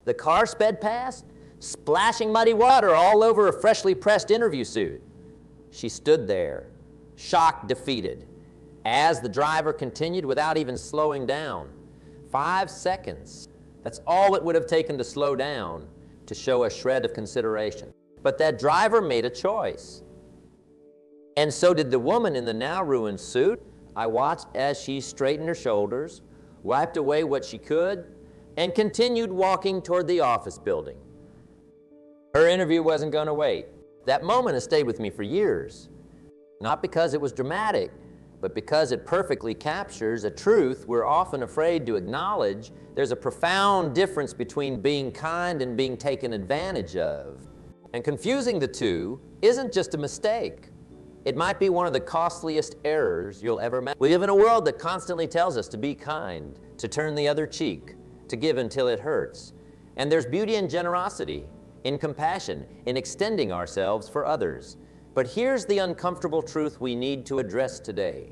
The car sped past, splashing muddy water all over a freshly pressed interview suit. She stood there, shocked, defeated, as the driver continued without even slowing down. 5 seconds. That's all it would have taken to slow down, to show a shred of consideration. But that driver made a choice. And so did the woman in the now ruined suit. I watched as she straightened her shoulders, wiped away what she could, and continued walking toward the office building. Her interview wasn't going to wait. That moment has stayed with me for years. Not because it was dramatic, but because it perfectly captures a truth we're often afraid to acknowledge. There's a profound difference between being kind and being taken advantage of. And confusing the two isn't just a mistake. It might be one of the costliest errors you'll ever make. We live in a world that constantly tells us to be kind, to turn the other cheek, to give until it hurts. And there's beauty in generosity, in compassion, in extending ourselves for others. But here's the uncomfortable truth we need to address today.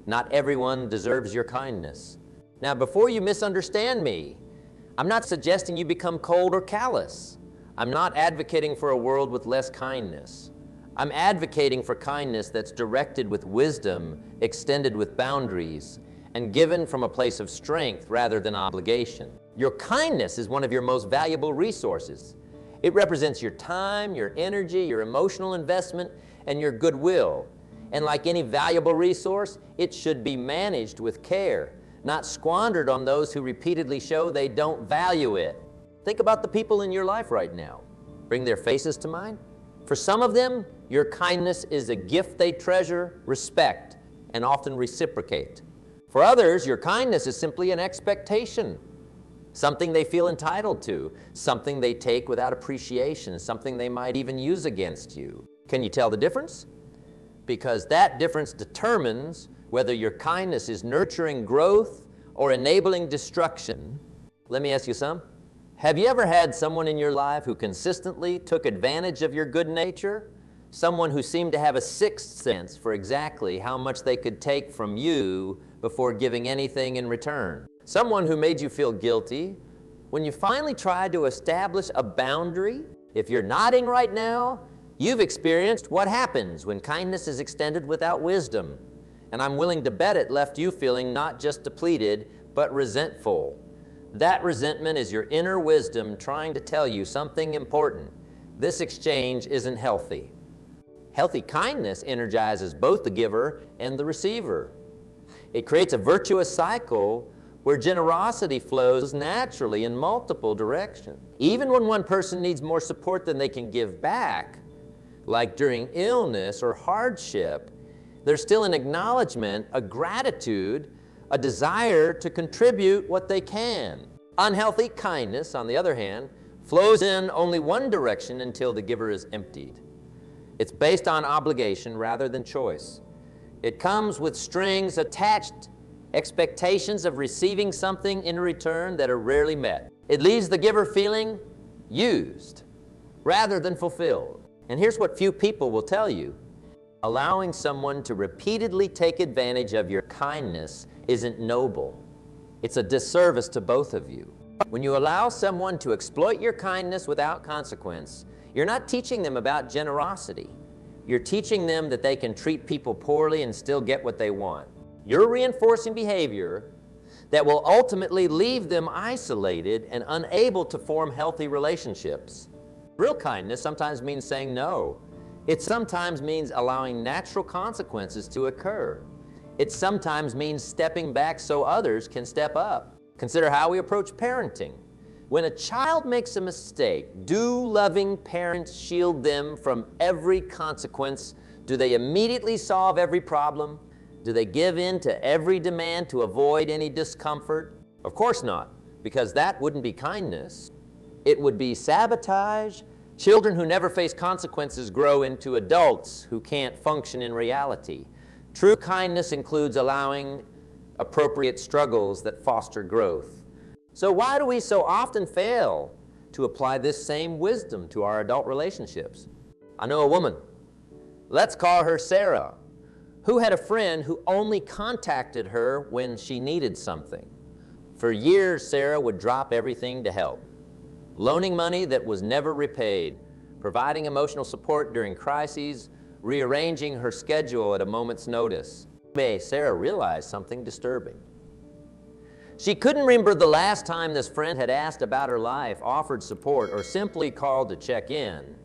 Not everyone deserves your kindness. Now, before you misunderstand me, I'm not suggesting you become cold or callous. I'm not advocating for a world with less kindness. I'm advocating for kindness that's directed with wisdom, extended with boundaries, and given from a place of strength rather than obligation. Your kindness is one of your most valuable resources. It represents your time, your energy, your emotional investment, and your goodwill. And like any valuable resource, it should be managed with care, not squandered on those who repeatedly show they don't value it. Think about the people in your life right now. Bring their faces to mind. For some of them, your kindness is a gift they treasure, respect, and often reciprocate. For others, your kindness is simply an expectation, something they feel entitled to, something they take without appreciation, something they might even use against you. Can you tell the difference? Because that difference determines whether your kindness is nurturing growth or enabling destruction. Let me ask you some. Have you ever had someone in your life who consistently took advantage of your good nature? Someone who seemed to have a sixth sense for exactly how much they could take from you before giving anything in return? Someone who made you feel guilty when you finally tried to establish a boundary? If you're nodding right now, you've experienced what happens when kindness is extended without wisdom. And I'm willing to bet it left you feeling not just depleted, but resentful. That resentment is your inner wisdom trying to tell you something important. This exchange isn't healthy. Healthy kindness energizes both the giver and the receiver. It creates a virtuous cycle where generosity flows naturally in multiple directions. Even when one person needs more support than they can give back, like during illness or hardship, there's still an acknowledgement, a gratitude, a desire to contribute what they can. Unhealthy kindness, on the other hand, flows in only one direction until the giver is emptied. It's based on obligation rather than choice. It comes with strings attached, expectations of receiving something in return that are rarely met. It leaves the giver feeling used rather than fulfilled. And here's what few people will tell you. Allowing someone to repeatedly take advantage of your kindness isn't noble. It's a disservice to both of you. When you allow someone to exploit your kindness without consequence, you're not teaching them about generosity. You're teaching them that they can treat people poorly and still get what they want. You're reinforcing behavior that will ultimately leave them isolated and unable to form healthy relationships. Real kindness sometimes means saying no. It sometimes means allowing natural consequences to occur. It sometimes means stepping back so others can step up. Consider how we approach parenting. When a child makes a mistake, do loving parents shield them from every consequence? Do they immediately solve every problem? Do they give in to every demand to avoid any discomfort? Of course not, because that wouldn't be kindness. It would be sabotage. Children who never face consequences grow into adults who can't function in reality. True kindness includes allowing appropriate struggles that foster growth. So why do we so often fail to apply this same wisdom to our adult relationships? I know a woman, let's call her Sarah, who had a friend who only contacted her when she needed something. For years, Sarah would drop everything to help. loaning money that was never repaid, providing emotional support during crises, rearranging her schedule at a moment's notice. Sarah realized something disturbing. She couldn't remember the last time this friend had asked about her life, offered support, or simply called to check in.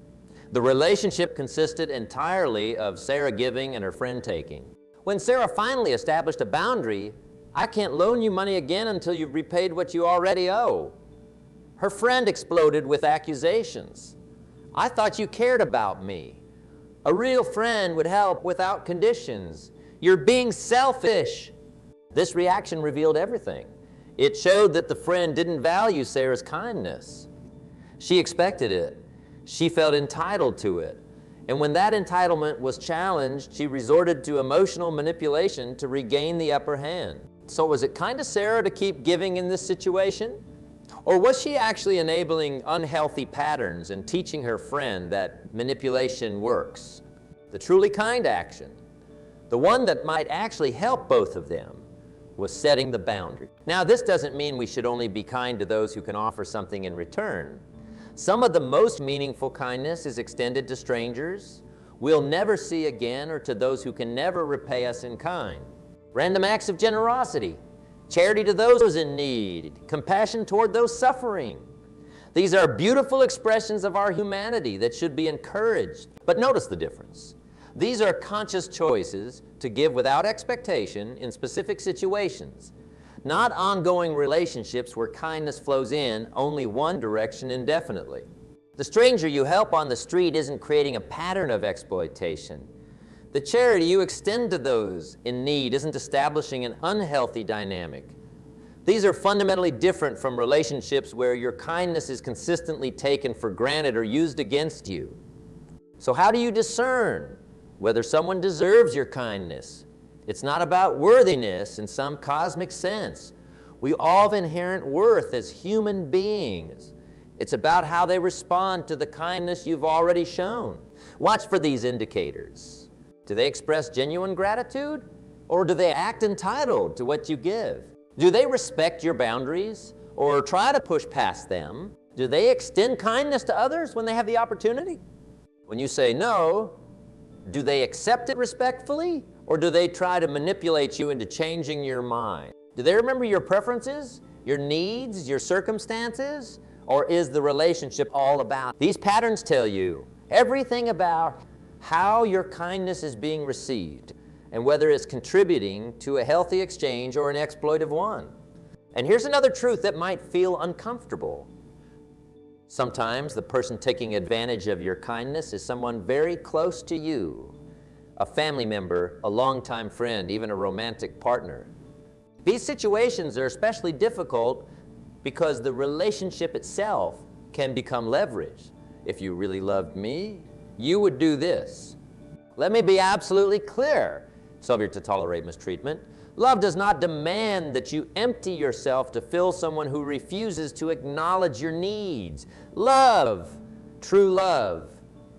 The relationship consisted entirely of Sarah giving and her friend taking. When Sarah finally established a boundary, "I can't loan you money again until you've repaid what you already owe," her friend exploded with accusations. "I thought you cared about me. A real friend would help without conditions. You're being selfish." This reaction revealed everything. It showed that the friend didn't value Sarah's kindness. She expected it. She felt entitled to it. And when that entitlement was challenged, she resorted to emotional manipulation to regain the upper hand. So was it kind of Sarah to keep giving in this situation? Or was she actually enabling unhealthy patterns and teaching her friend that manipulation works? The truly kind action, the one that might actually help both of them, was setting the boundary. Now, this doesn't mean we should only be kind to those who can offer something in return. Some of the most meaningful kindness is extended to strangers we'll never see again, or to those who can never repay us in kind. Random acts of generosity, charity to those in need, compassion toward those suffering. These are beautiful expressions of our humanity that should be encouraged. But notice the difference. These are conscious choices to give without expectation in specific situations, not ongoing relationships where kindness flows in only one direction indefinitely. The stranger you help on the street isn't creating a pattern of exploitation. The charity you extend to those in need isn't establishing an unhealthy dynamic. These are fundamentally different from relationships where your kindness is consistently taken for granted or used against you. So how do you discern whether someone deserves your kindness? It's not about worthiness in some cosmic sense. We all have inherent worth as human beings. It's about how they respond to the kindness you've already shown. Watch for these indicators. Do they express genuine gratitude, or do they act entitled to what you give? Do they respect your boundaries or try to push past them? Do they extend kindness to others when they have the opportunity? When you say no, do they accept it respectfully, or do they try to manipulate you into changing your mind? Do they remember your preferences, your needs, your circumstances, or is the relationship all about? These patterns tell you everything about how your kindness is being received and whether it's contributing to a healthy exchange or an exploitive one. And here's another truth that might feel uncomfortable. Sometimes the person taking advantage of your kindness is someone very close to you, a family member, a longtime friend, even a romantic partner. These situations are especially difficult because the relationship itself can become leverage. If you really loved me, you would do this. Let me be absolutely clear, subject to tolerate mistreatment. Love does not demand that you empty yourself to fill someone who refuses to acknowledge your needs. Love, true love,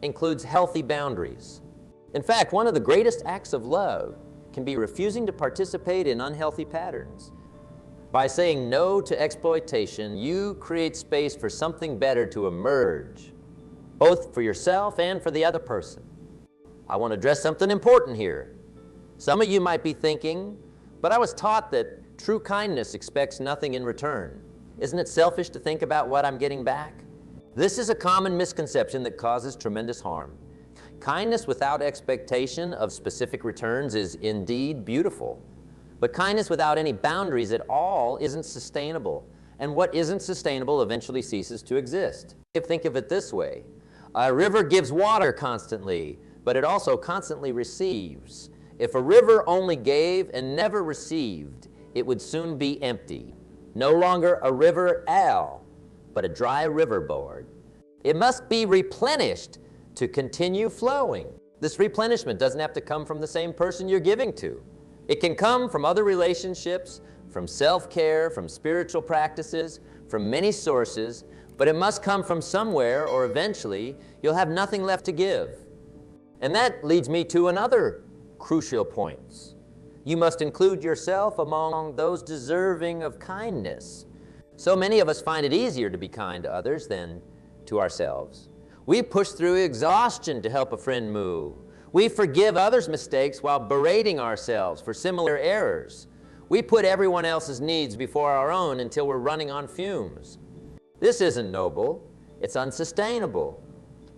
includes healthy boundaries. In fact, one of the greatest acts of love can be refusing to participate in unhealthy patterns. By saying no to exploitation, you create space for something better to emerge, both for yourself and for the other person. I want to address something important here. Some of you might be thinking, but I was taught that true kindness expects nothing in return. Isn't it selfish to think about what I'm getting back? This is a common misconception that causes tremendous harm. Kindness without expectation of specific returns is indeed beautiful, but kindness without any boundaries at all isn't sustainable, and what isn't sustainable eventually ceases to exist. Think of it this way. A river gives water constantly, but it also constantly receives. If a river only gave and never received, it would soon be empty. No longer a river at all, but a dry riverboard. It must be replenished to continue flowing. This replenishment doesn't have to come from the same person you're giving to. It can come from other relationships, from self-care, from spiritual practices, from many sources, but it must come from somewhere, or eventually you'll have nothing left to give. And that leads me to another crucial point. You must include yourself among those deserving of kindness. So many of us find it easier to be kind to others than to ourselves. We push through exhaustion to help a friend move. We forgive others' mistakes while berating ourselves for similar errors. We put everyone else's needs before our own until we're running on fumes. This isn't noble, it's unsustainable.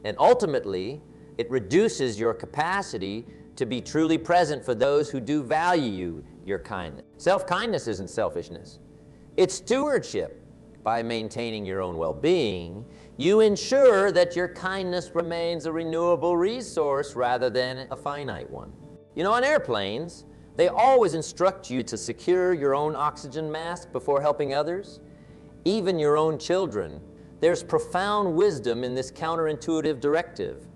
And ultimately, it reduces your capacity to be truly present for those who do value your kindness. Self-kindness isn't selfishness. It's stewardship. By maintaining your own well-being, you ensure that your kindness remains a renewable resource rather than a finite one. You know, on airplanes, they always instruct you to secure your own oxygen mask before helping others, even your own children. There's profound wisdom in this counterintuitive directive.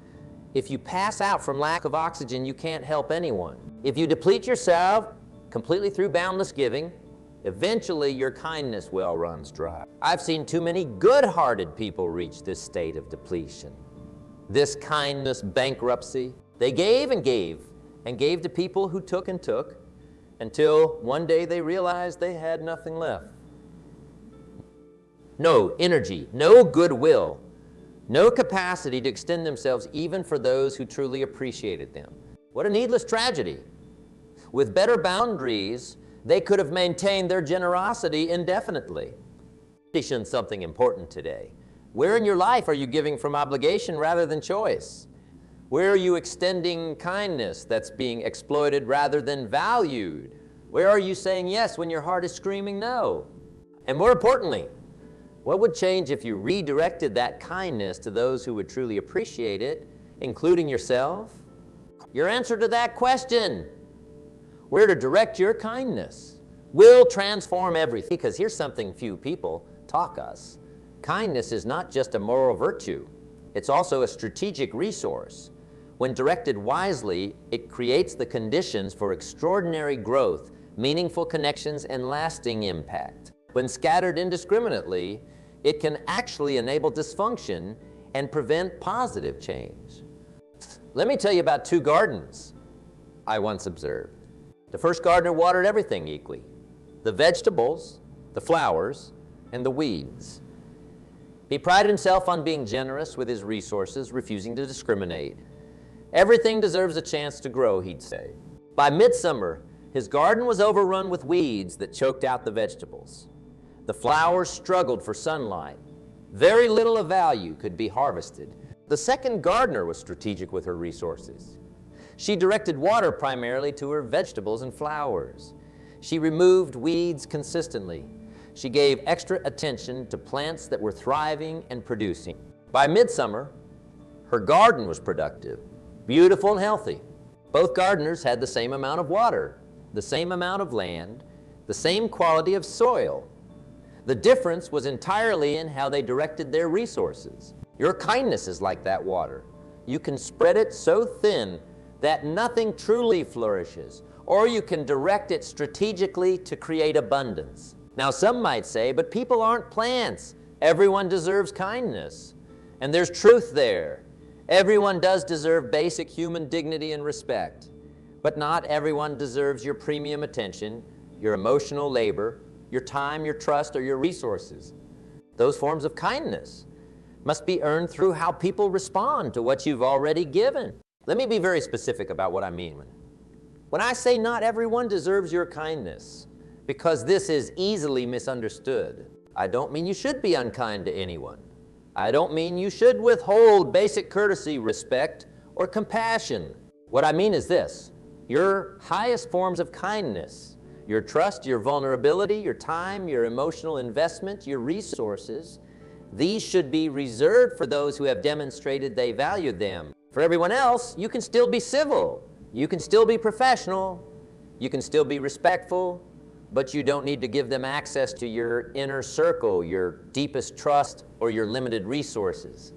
If you pass out from lack of oxygen, you can't help anyone. If you deplete yourself completely through boundless giving, eventually your kindness well runs dry. I've seen too many good-hearted people reach this state of depletion, this kindness bankruptcy. They gave and gave and gave to people who took and took until one day they realized they had nothing left. No energy, no goodwill, no capacity to extend themselves even for those who truly appreciated them. What a needless tragedy. With better boundaries, they could have maintained their generosity indefinitely. Something important today. Where in your life are you giving from obligation rather than choice? Where are you extending kindness that's being exploited rather than valued? Where are you saying yes when your heart is screaming no? And more importantly, what would change if you redirected that kindness to those who would truly appreciate it, including yourself? Your answer to that question, where to direct your kindness, will transform everything. Because here's something few people taught us. Kindness is not just a moral virtue. It's also a strategic resource. When directed wisely, it creates the conditions for extraordinary growth, meaningful connections, and lasting impact. When scattered indiscriminately, it can actually enable dysfunction and prevent positive change. Let me tell you about two gardens I once observed. The first gardener watered everything equally: the vegetables, the flowers, and the weeds. He prided himself on being generous with his resources, refusing to discriminate. Everything deserves a chance to grow, he'd say. By midsummer, his garden was overrun with weeds that choked out the vegetables. The flowers struggled for sunlight. Very little of value could be harvested. The second gardener was strategic with her resources. She directed water primarily to her vegetables and flowers. She removed weeds consistently. She gave extra attention to plants that were thriving and producing. By midsummer, her garden was productive, beautiful and healthy. Both gardeners had the same amount of water, the same amount of land, the same quality of soil. The difference was entirely in how they directed their resources. Your kindness is like that water. You can spread it so thin that nothing truly flourishes, or you can direct it strategically to create abundance. Now, some might say, but people aren't plants. Everyone deserves kindness. And there's truth there. Everyone does deserve basic human dignity and respect. But not everyone deserves your premium attention, your emotional labor, your time, your trust, or your resources. Those forms of kindness must be earned through how people respond to what you've already given. Let me be very specific about what I mean. When I say not everyone deserves your kindness, because this is easily misunderstood, I don't mean you should be unkind to anyone. I don't mean you should withhold basic courtesy, respect, or compassion. What I mean is this: your highest forms of kindness, your trust, your vulnerability, your time, your emotional investment, your resources, these should be reserved for those who have demonstrated they valued them. For everyone else, you can still be civil, you can still be professional, you can still be respectful, but you don't need to give them access to your inner circle, your deepest trust, or your limited resources.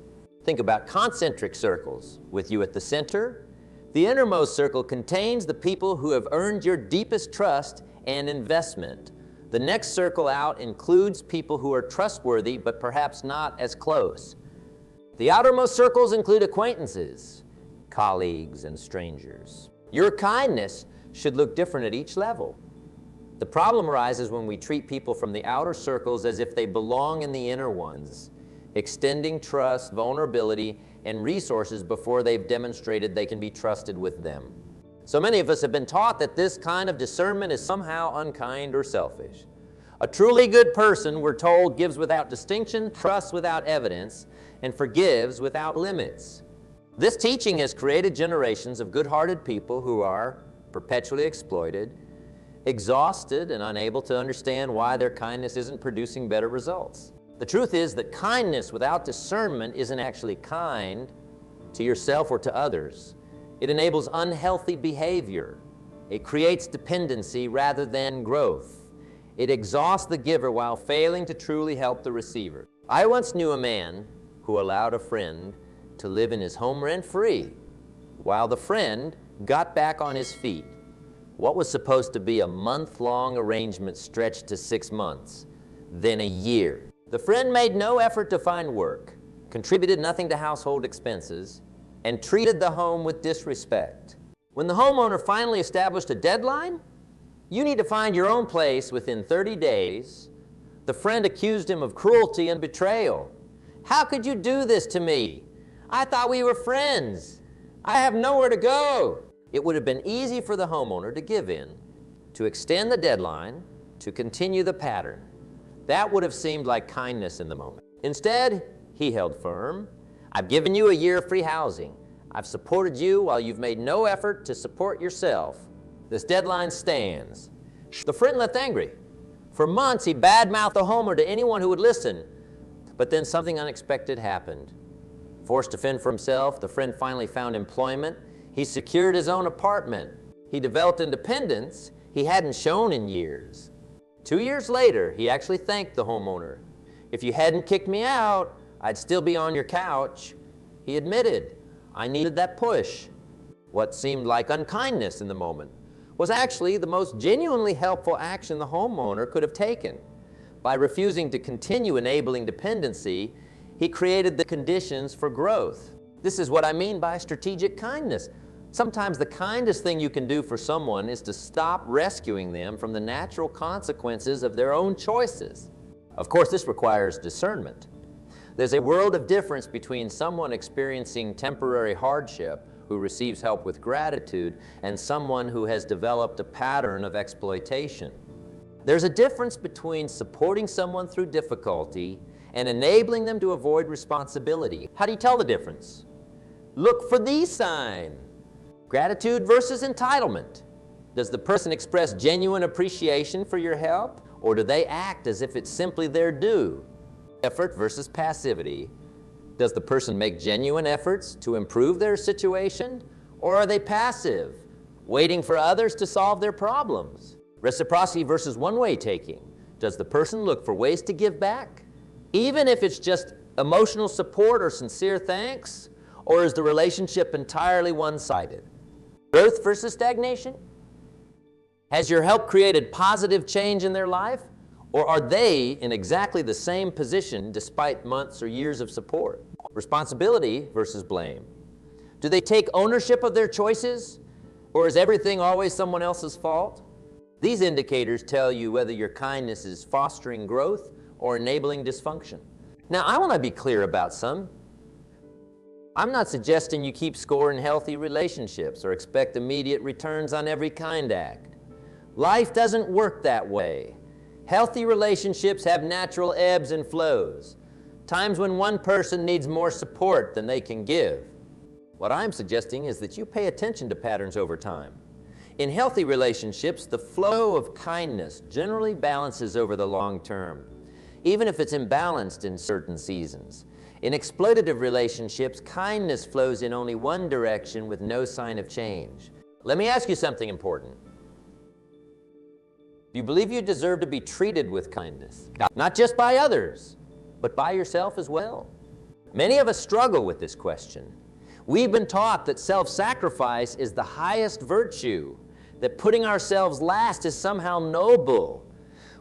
Think about concentric circles with you at the center. The innermost circle contains the people who have earned your deepest trust and investment. The next circle out includes people who are trustworthy but perhaps not as close. The outermost circles include acquaintances, colleagues, and strangers. Your kindness should look different at each level. The problem arises when we treat people from the outer circles as if they belong in the inner ones, extending trust, vulnerability, and resources before they've demonstrated they can be trusted with them. So many of us have been taught that this kind of discernment is somehow unkind or selfish. A truly good person, we're told, gives without distinction, trusts without evidence, and forgives without limits. This teaching has created generations of good-hearted people who are perpetually exploited, exhausted, and unable to understand why their kindness isn't producing better results. The truth is that kindness without discernment isn't actually kind to yourself or to others. It enables unhealthy behavior. It creates dependency rather than growth. It exhausts the giver while failing to truly help the receiver. I once knew a man who allowed a friend to live in his home rent-free while the friend got back on his feet. What was supposed to be a month-long arrangement stretched to 6 months, then a year. The friend made no effort to find work, contributed nothing to household expenses, and treated the home with disrespect. When the homeowner finally established a deadline, you need to find your own place within 30 days, the friend accused him of cruelty and betrayal. How could you do this to me? I thought we were friends. I have nowhere to go. It would have been easy for the homeowner to give in, to extend the deadline, to continue the pattern. That would have seemed like kindness in the moment. Instead, he held firm. I've given you a year of free housing. I've supported you while you've made no effort to support yourself. This deadline stands. The friend left angry. For months, he badmouthed the homeowner to anyone who would listen. But then something unexpected happened. Forced to fend for himself, the friend finally found employment. He secured his own apartment. He developed independence he hadn't shown in years. 2 years later, he actually thanked the homeowner. If you hadn't kicked me out, I'd still be on your couch. He admitted, I needed that push. What seemed like unkindness in the moment was actually the most genuinely helpful action the homeowner could have taken. By refusing to continue enabling dependency, he created the conditions for growth. This is what I mean by strategic kindness. Sometimes the kindest thing you can do for someone is to stop rescuing them from the natural consequences of their own choices. Of course, this requires discernment. There's a world of difference between someone experiencing temporary hardship who receives help with gratitude and someone who has developed a pattern of exploitation. There's a difference between supporting someone through difficulty and enabling them to avoid responsibility. How do you tell the difference? Look for these signs. Gratitude versus entitlement. Does the person express genuine appreciation for your help, or do they act as if it's simply their due? Effort versus passivity. Does the person make genuine efforts to improve their situation, or are they passive, waiting for others to solve their problems? Reciprocity versus one-way taking. Does the person look for ways to give back, even if it's just emotional support or sincere thanks, or is the relationship entirely one-sided? Growth versus stagnation? Has your help created positive change in their life, or are they in exactly the same position despite months or years of support? Responsibility versus blame. Do they take ownership of their choices, or is everything always someone else's fault? These indicators tell you whether your kindness is fostering growth or enabling dysfunction. Now, I want to be clear about some. I'm not suggesting you keep score in healthy relationships or expect immediate returns on every kind act. Life doesn't work that way. Healthy relationships have natural ebbs and flows, times when one person needs more support than they can give. What I'm suggesting is that you pay attention to patterns over time. In healthy relationships, the flow of kindness generally balances over the long term, even if it's imbalanced in certain seasons. In exploitative relationships, kindness flows in only one direction with no sign of change. Let me ask you something important. Do you believe you deserve to be treated with kindness? Not just by others, but by yourself as well? Many of us struggle with this question. We've been taught that self-sacrifice is the highest virtue, that putting ourselves last is somehow noble.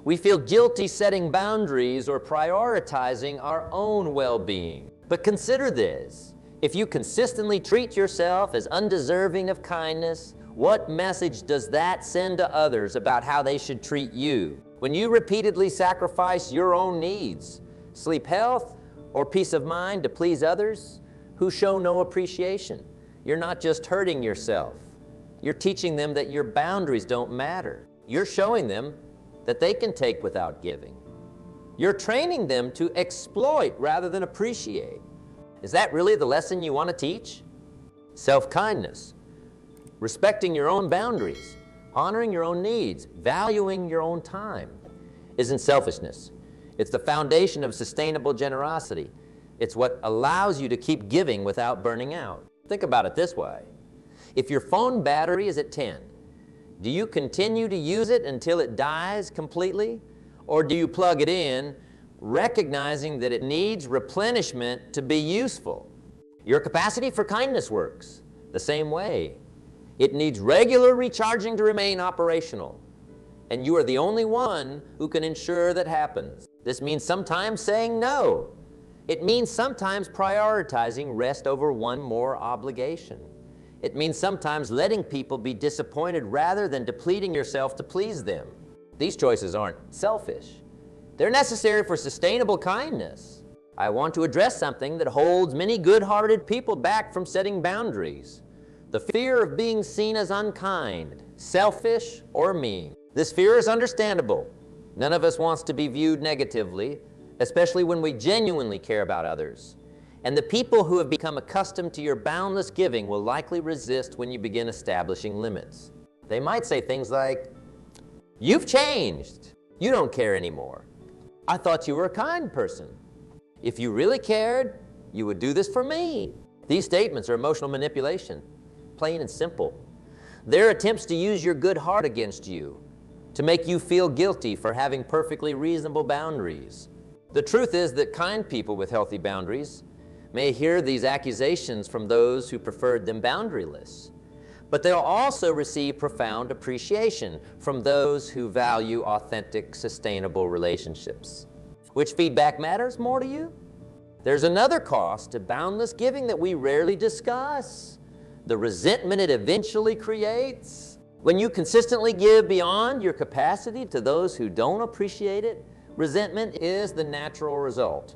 We feel guilty setting boundaries or prioritizing our own well-being. But consider this. If you consistently treat yourself as undeserving of kindness What message does that send to others about how they should treat you? When you repeatedly sacrifice your own needs, sleep health, or peace of mind to please others who show no appreciation, you're not just hurting yourself. You're teaching them that your boundaries don't matter. You're showing them that they can take without giving. You're training them to exploit rather than appreciate. Is that really the lesson you want to teach? Self-kindness, respecting your own boundaries, honoring your own needs, valuing your own time, isn't selfishness. It's the foundation of sustainable generosity. It's what allows you to keep giving without burning out. Think about it this way. If your phone battery is at 10, do you continue to use it until it dies completely? Or do you plug it in, recognizing that it needs replenishment to be useful? Your capacity for kindness works the same way. It needs regular recharging to remain operational. And you are the only one who can ensure that happens. This means sometimes saying no. It means sometimes prioritizing rest over one more obligation. It means sometimes letting people be disappointed rather than depleting yourself to please them. These choices aren't selfish. They're necessary for sustainable kindness. I want to address something that holds many good-hearted people back from setting boundaries. The fear of being seen as unkind, selfish, or mean. This fear is understandable. None of us wants to be viewed negatively, especially when we genuinely care about others. And the people who have become accustomed to your boundless giving will likely resist when you begin establishing limits. They might say things like, "You've changed. You don't care anymore. I thought you were a kind person. If you really cared, you would do this for me." These statements are emotional manipulation, plain and simple. They're attempts to use your good heart against you, to make you feel guilty for having perfectly reasonable boundaries. The truth is that kind people with healthy boundaries may hear these accusations from those who preferred them boundaryless, but they'll also receive profound appreciation from those who value authentic, sustainable relationships. Which feedback matters more to you? There's another cost to boundless giving that we rarely discuss: the resentment it eventually creates. When you consistently give beyond your capacity to those who don't appreciate it, resentment is the natural result.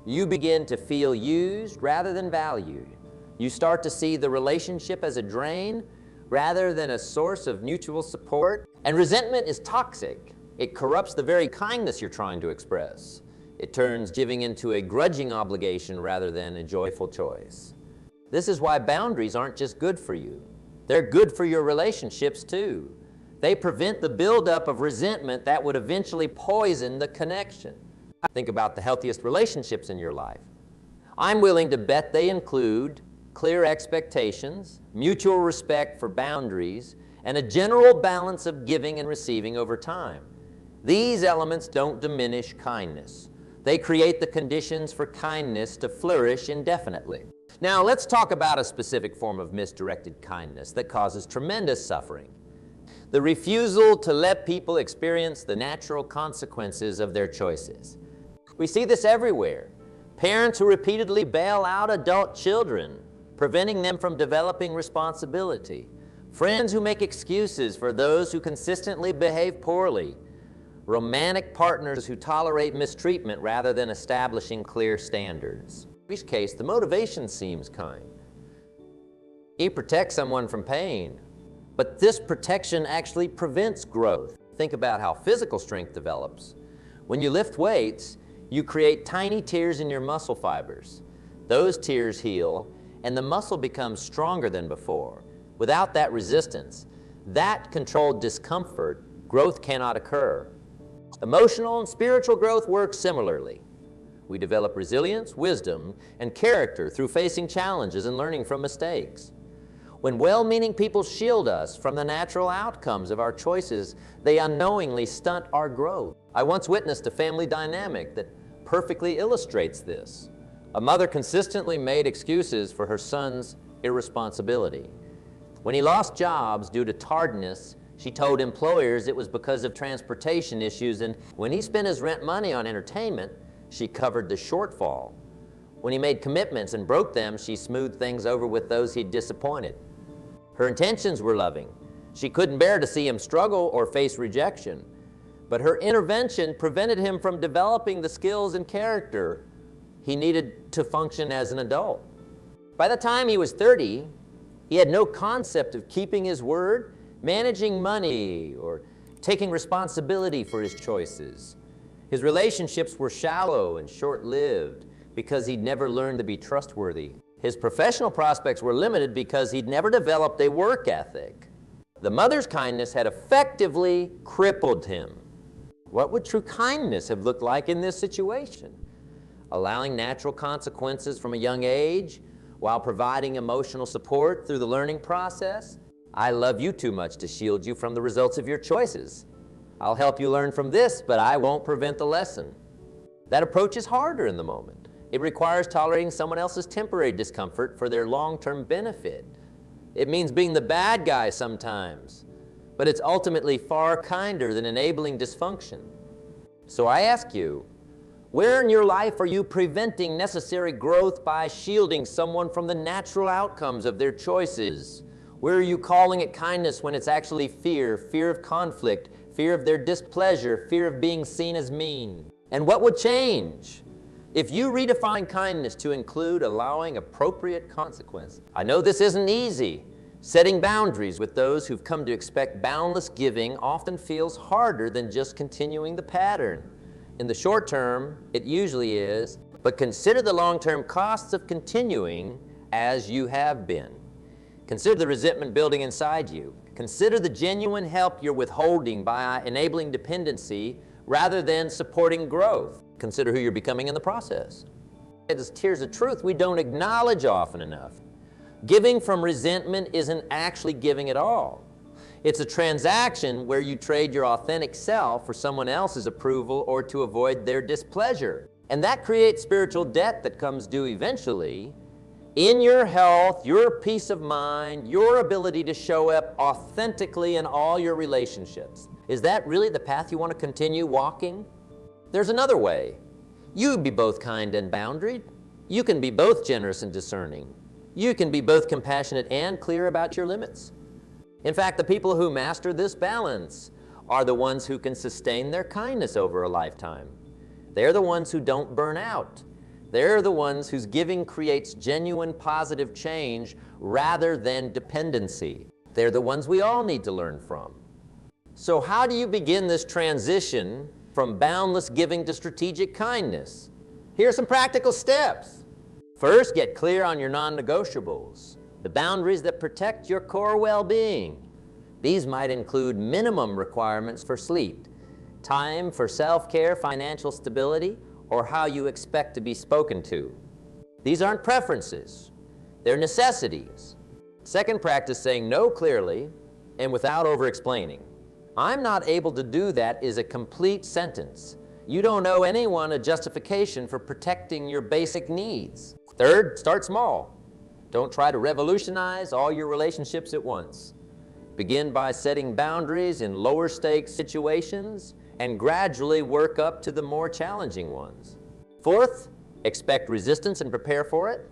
You begin to feel used rather than valued. You start to see the relationship as a drain rather than a source of mutual support. And resentment is toxic. It corrupts the very kindness you're trying to express. It turns giving into a grudging obligation rather than a joyful choice. This is why boundaries aren't just good for you. They're good for your relationships too. They prevent the buildup of resentment that would eventually poison the connection. Think about the healthiest relationships in your life. I'm willing to bet they include clear expectations, mutual respect for boundaries, and a general balance of giving and receiving over time. These elements don't diminish kindness. They create the conditions for kindness to flourish indefinitely. Now, let's talk about a specific form of misdirected kindness that causes tremendous suffering: the refusal to let people experience the natural consequences of their choices. We see this everywhere. Parents who repeatedly bail out adult children, preventing them from developing responsibility. Friends who make excuses for those who consistently behave poorly. Romantic partners who tolerate mistreatment rather than establishing clear standards. In each case, the motivation seems kind. You protect someone from pain, but this protection actually prevents growth. Think about how physical strength develops. When you lift weights, you create tiny tears in your muscle fibers. Those tears heal, and the muscle becomes stronger than before. Without that resistance, that controlled discomfort, growth cannot occur. Emotional and spiritual growth work similarly. We develop resilience, wisdom, and character through facing challenges and learning from mistakes. When well-meaning people shield us from the natural outcomes of our choices, they unknowingly stunt our growth. I once witnessed a family dynamic that perfectly illustrates this. A mother consistently made excuses for her son's irresponsibility. When he lost jobs due to tardiness, she told employers it was because of transportation issues, and when he spent his rent money on entertainment, she covered the shortfall. When he made commitments and broke them, she smoothed things over with those he'd disappointed. Her intentions were loving. She couldn't bear to see him struggle or face rejection. But her intervention prevented him from developing the skills and character he needed to function as an adult. By the time he was 30, he had no concept of keeping his word, managing money, or taking responsibility for his choices. His relationships were shallow and short-lived because he'd never learned to be trustworthy. His professional prospects were limited because he'd never developed a work ethic. The mother's kindness had effectively crippled him. What would true kindness have looked like in this situation? Allowing natural consequences from a young age while providing emotional support through the learning process? I love you too much to shield you from the results of your choices. I'll help you learn from this, but I won't prevent the lesson. That approach is harder in the moment. It requires tolerating someone else's temporary discomfort for their long-term benefit. It means being the bad guy sometimes, but it's ultimately far kinder than enabling dysfunction. So I ask you, where in your life are you preventing necessary growth by shielding someone from the natural outcomes of their choices? Where are you calling it kindness when it's actually fear, fear of conflict, fear of their displeasure, fear of being seen as mean? And what would change if you redefine kindness to include allowing appropriate consequences? I know this isn't easy. Setting boundaries with those who've come to expect boundless giving often feels harder than just continuing the pattern. In the short term, it usually is, but consider the long-term costs of continuing as you have been. Consider the resentment building inside you. Consider the genuine help you're withholding by enabling dependency rather than supporting growth. Consider who you're becoming in the process. It's tears of truth we don't acknowledge often enough. Giving from resentment isn't actually giving at all. It's a transaction where you trade your authentic self for someone else's approval or to avoid their displeasure. And that creates spiritual debt that comes due eventually in your health, your peace of mind, your ability to show up authentically in all your relationships. Is that really the path you want to continue walking? There's another way. You be both kind and boundaried. You can be both generous and discerning. You can be both compassionate and clear about your limits. In fact, the people who master this balance are the ones who can sustain their kindness over a lifetime. They're the ones who don't burn out. They're the ones whose giving creates genuine positive change rather than dependency. They're the ones we all need to learn from. So how do you begin this transition from boundless giving to strategic kindness? Here are some practical steps. First, get clear on your non-negotiables, the boundaries that protect your core well-being. These might include minimum requirements for sleep, time for self-care, financial stability, or how you expect to be spoken to. These aren't preferences, they're necessities. Second, practice saying no clearly and without over-explaining. I'm not able to do that is a complete sentence. You don't owe anyone a justification for protecting your basic needs. Third, start small. Don't try to revolutionize all your relationships at once. Begin by setting boundaries in lower stakes situations and gradually work up to the more challenging ones. Fourth, expect resistance and prepare for it.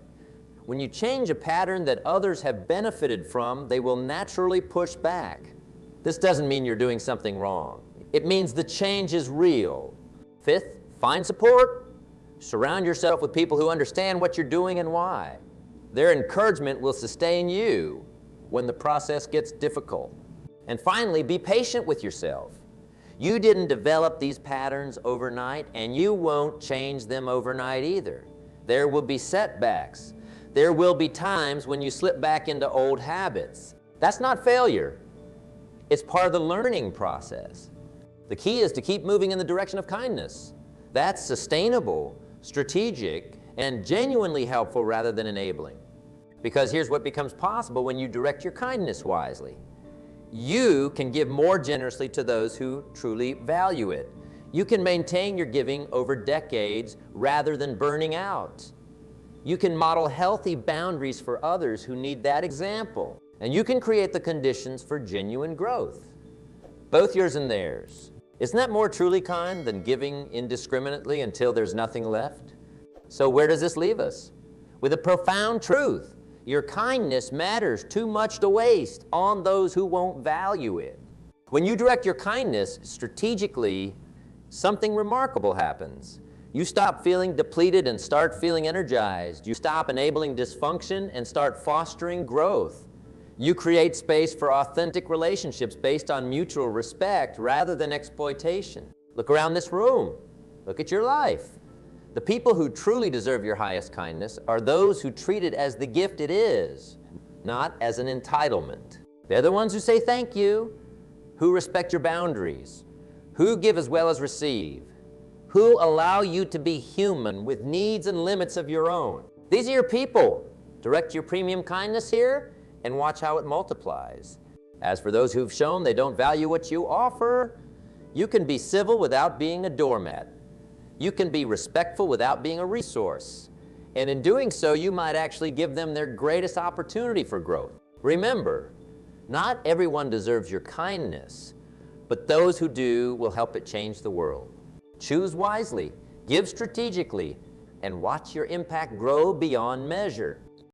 When you change a pattern that others have benefited from, they will naturally push back. This doesn't mean you're doing something wrong. It means the change is real. Fifth, find support. Surround yourself with people who understand what you're doing and why. Their encouragement will sustain you when the process gets difficult. And finally, be patient with yourself. You didn't develop these patterns overnight, and you won't change them overnight either. There will be setbacks. There will be times when you slip back into old habits. That's not failure. It's part of the learning process. The key is to keep moving in the direction of kindness. That's sustainable, strategic, and genuinely helpful rather than enabling. Because here's what becomes possible when you direct your kindness wisely. You can give more generously to those who truly value it. You can maintain your giving over decades rather than burning out. You can model healthy boundaries for others who need that example. And you can create the conditions for genuine growth, both yours and theirs. Isn't that more truly kind than giving indiscriminately until there's nothing left? So where does this leave us? With a profound truth. Your kindness matters too much to waste on those who won't value it. When you direct your kindness strategically, something remarkable happens. You stop feeling depleted and start feeling energized. You stop enabling dysfunction and start fostering growth. You create space for authentic relationships based on mutual respect rather than exploitation. Look around this room. Look at your life. The people who truly deserve your highest kindness are those who treat it as the gift it is, not as an entitlement. They're the ones who say thank you, who respect your boundaries, who give as well as receive, who allow you to be human with needs and limits of your own. These are your people. Direct your premium kindness here and watch how it multiplies. As for those who've shown they don't value what you offer, you can be civil without being a doormat. You can be respectful without being a resource. And in doing so, you might actually give them their greatest opportunity for growth. Remember, not everyone deserves your kindness, but those who do will help it change the world. Choose wisely, give strategically, and watch your impact grow beyond measure.